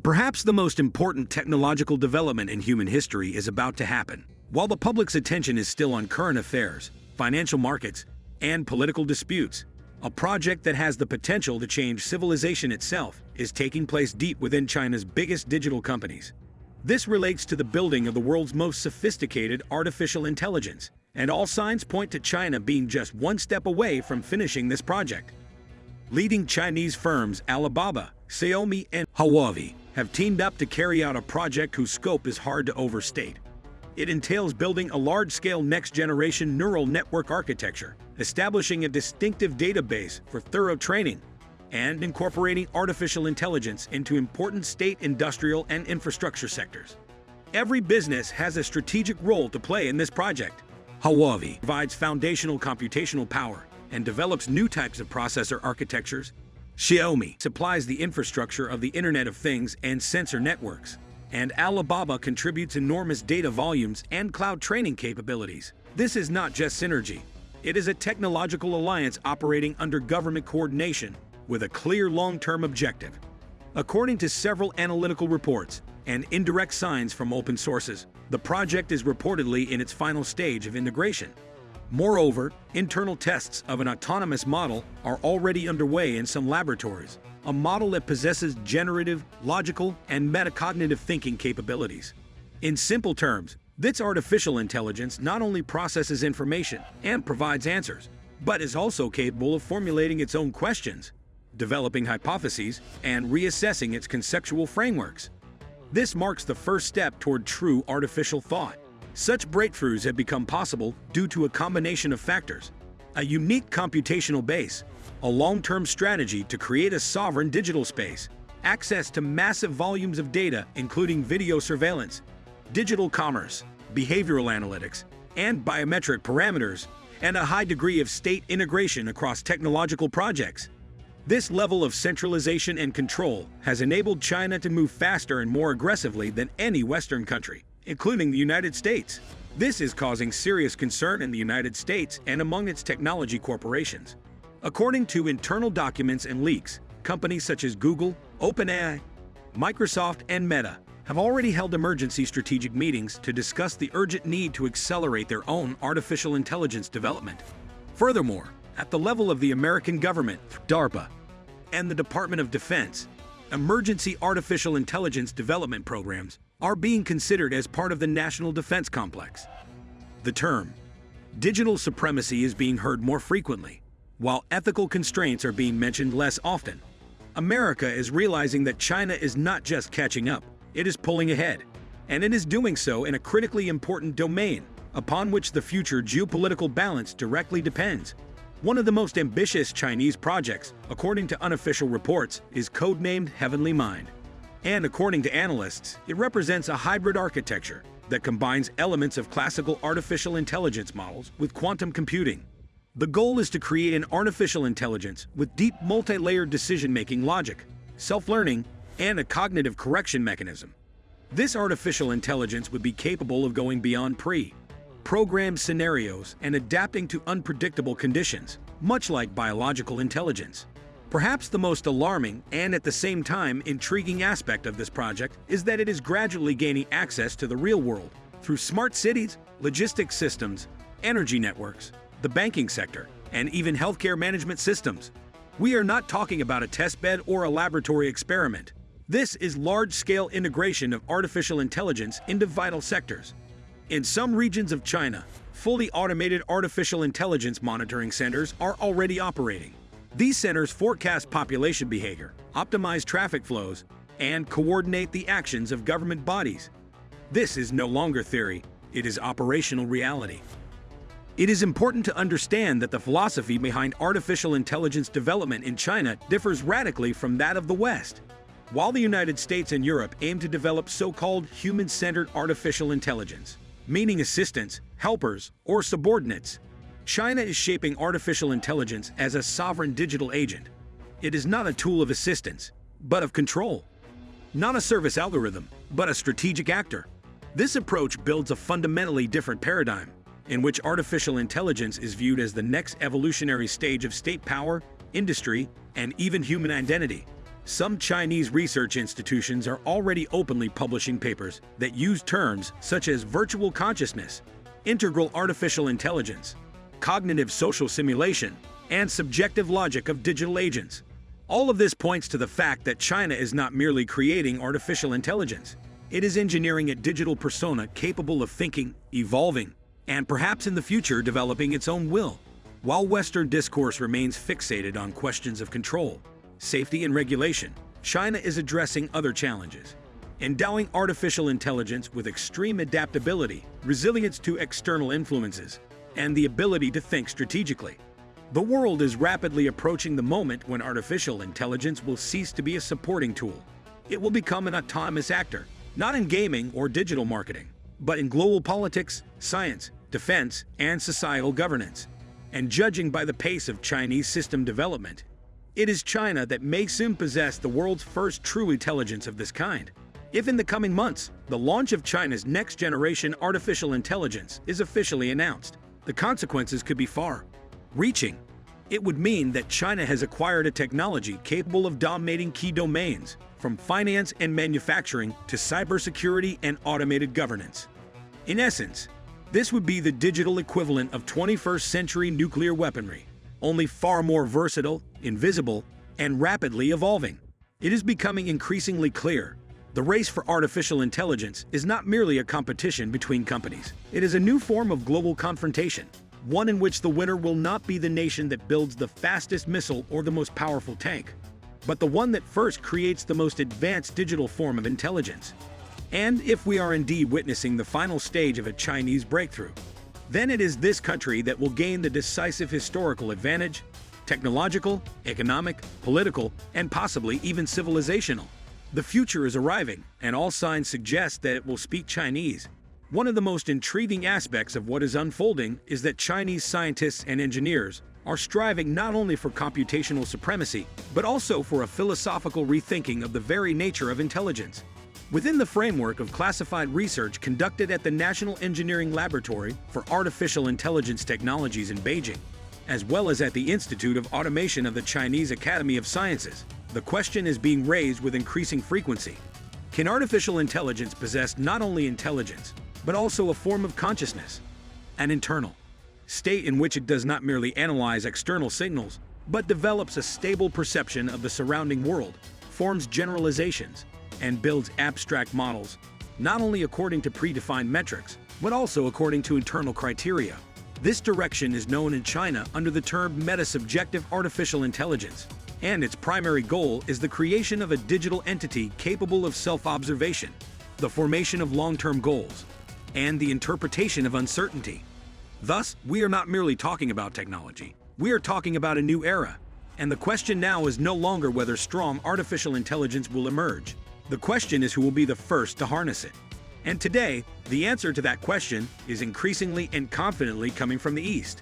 Perhaps the most important technological development in human history is about to happen. While the public's attention is still on current affairs, financial markets, and political disputes, a project that has the potential to change civilization itself is taking place deep within China's biggest digital companies. This relates to the building of the world's most sophisticated artificial intelligence, and all signs point to China being just one step away from finishing this project. Leading Chinese firms Alibaba, Xiaomi, and Huawei have teamed up to carry out a project whose scope is hard to overstate. It entails building a large-scale next-generation neural network architecture, establishing a distinctive database for thorough training, and incorporating artificial intelligence into important state, industrial, and infrastructure sectors. Every business has a strategic role to play in this project. Huawei provides foundational computational power and develops new types of processor architectures. Xiaomi supplies the infrastructure of the Internet of Things and sensor networks, and Alibaba contributes enormous data volumes and cloud training capabilities. This is not just synergy. It is a technological alliance operating under government coordination with a clear long-term objective. According to several analytical reports and indirect signs from open sources, the project is reportedly in its final stage of integration. Moreover, internal tests of an autonomous model are already underway in some laboratories, a model that possesses generative, logical, and metacognitive thinking capabilities. In simple terms, this artificial intelligence not only processes information and provides answers, but is also capable of formulating its own questions, developing hypotheses, and reassessing its conceptual frameworks. This marks the first step toward true artificial thought. Such breakthroughs have become possible due to a combination of factors: a unique computational base, a long-term strategy to create a sovereign digital space, access to massive volumes of data including video surveillance, digital commerce, behavioral analytics, and biometric parameters, and a high degree of state integration across technological projects. This level of centralization and control has enabled China to move faster and more aggressively than any Western country, including the United States. This is causing serious concern in the United States and among its technology corporations. According to internal documents and leaks, companies such as Google, OpenAI, Microsoft, and Meta have already held emergency strategic meetings to discuss the urgent need to accelerate their own artificial intelligence development. Furthermore, at the level of the American government, DARPA, and the Department of Defense, emergency artificial intelligence development programs are being considered as part of the national defense complex. The term digital supremacy is being heard more frequently, while ethical constraints are being mentioned less often. America is realizing that China is not just catching up, it is pulling ahead, and it is doing so in a critically important domain upon which the future geopolitical balance directly depends. One of the most ambitious Chinese projects, according to unofficial reports, is codenamed Heavenly Mind. And according to analysts, it represents a hybrid architecture that combines elements of classical artificial intelligence models with quantum computing. The goal is to create an artificial intelligence with deep multi-layered decision-making logic, self-learning, and a cognitive correction mechanism. This artificial intelligence would be capable of going beyond pre-programmed scenarios and adapting to unpredictable conditions, much like biological intelligence. Perhaps the most alarming and at the same time intriguing aspect of this project is that it is gradually gaining access to the real world through smart cities, logistics systems, energy networks, the banking sector, and even healthcare management systems. We are not talking about a testbed or a laboratory experiment. This is large-scale integration of artificial intelligence into vital sectors. In some regions of China, fully automated artificial intelligence monitoring centers are already operating. These centers forecast population behavior, optimize traffic flows, and coordinate the actions of government bodies. This is no longer theory, it is operational reality. It is important to understand that the philosophy behind artificial intelligence development in China differs radically from that of the West. While the United States and Europe aim to develop so-called human-centered artificial intelligence, meaning assistants, helpers, or subordinates, China is shaping artificial intelligence as a sovereign digital agent. It is not a tool of assistance, but of control. Not a service algorithm, but a strategic actor. This approach builds a fundamentally different paradigm, in which artificial intelligence is viewed as the next evolutionary stage of state power, industry, and even human identity. Some Chinese research institutions are already openly publishing papers that use terms such as virtual consciousness, integral artificial intelligence, cognitive social simulation, and subjective logic of digital agents. All of this points to the fact that China is not merely creating artificial intelligence. It is engineering a digital persona capable of thinking, evolving, and perhaps in the future developing its own will. While Western discourse remains fixated on questions of control, safety, and regulation, China is addressing other challenges, endowing artificial intelligence with extreme adaptability, resilience to external influences, and the ability to think strategically. The world is rapidly approaching the moment when artificial intelligence will cease to be a supporting tool. It will become an autonomous actor, not in gaming or digital marketing, but in global politics, science, defense, and societal governance. And judging by the pace of Chinese system development, it is China that may soon possess the world's first true intelligence of this kind. If in the coming months, the launch of China's next-generation artificial intelligence is officially announced, the consequences could be far-reaching. It would mean that China has acquired a technology capable of dominating key domains, from finance and manufacturing to cybersecurity and automated governance. In essence, this would be the digital equivalent of 21st-century nuclear weaponry, only far more versatile, invisible, and rapidly evolving. It is becoming increasingly clear. The race for artificial intelligence is not merely a competition between companies. It is a new form of global confrontation, one in which the winner will not be the nation that builds the fastest missile or the most powerful tank, but the one that first creates the most advanced digital form of intelligence. And if we are indeed witnessing the final stage of a Chinese breakthrough, then it is this country that will gain the decisive historical advantage, technological, economic, political, and possibly even civilizational. The future is arriving, and all signs suggest that it will speak Chinese. One of the most intriguing aspects of what is unfolding is that Chinese scientists and engineers are striving not only for computational supremacy, but also for a philosophical rethinking of the very nature of intelligence. Within the framework of classified research conducted at the National Engineering Laboratory for Artificial Intelligence Technologies in Beijing, as well as at the Institute of Automation of the Chinese Academy of Sciences, the question is being raised with increasing frequency. Can artificial intelligence possess not only intelligence, but also a form of consciousness, an internal state in which it does not merely analyze external signals, but develops a stable perception of the surrounding world, forms generalizations, and builds abstract models, not only according to predefined metrics, but also according to internal criteria? This direction is known in China under the term meta-subjective artificial intelligence, and its primary goal is the creation of a digital entity capable of self-observation, the formation of long-term goals, and the interpretation of uncertainty. Thus, we are not merely talking about technology, we are talking about a new era. And the question now is no longer whether strong artificial intelligence will emerge. The question is who will be the first to harness it. And today, the answer to that question is increasingly and confidently coming from the East.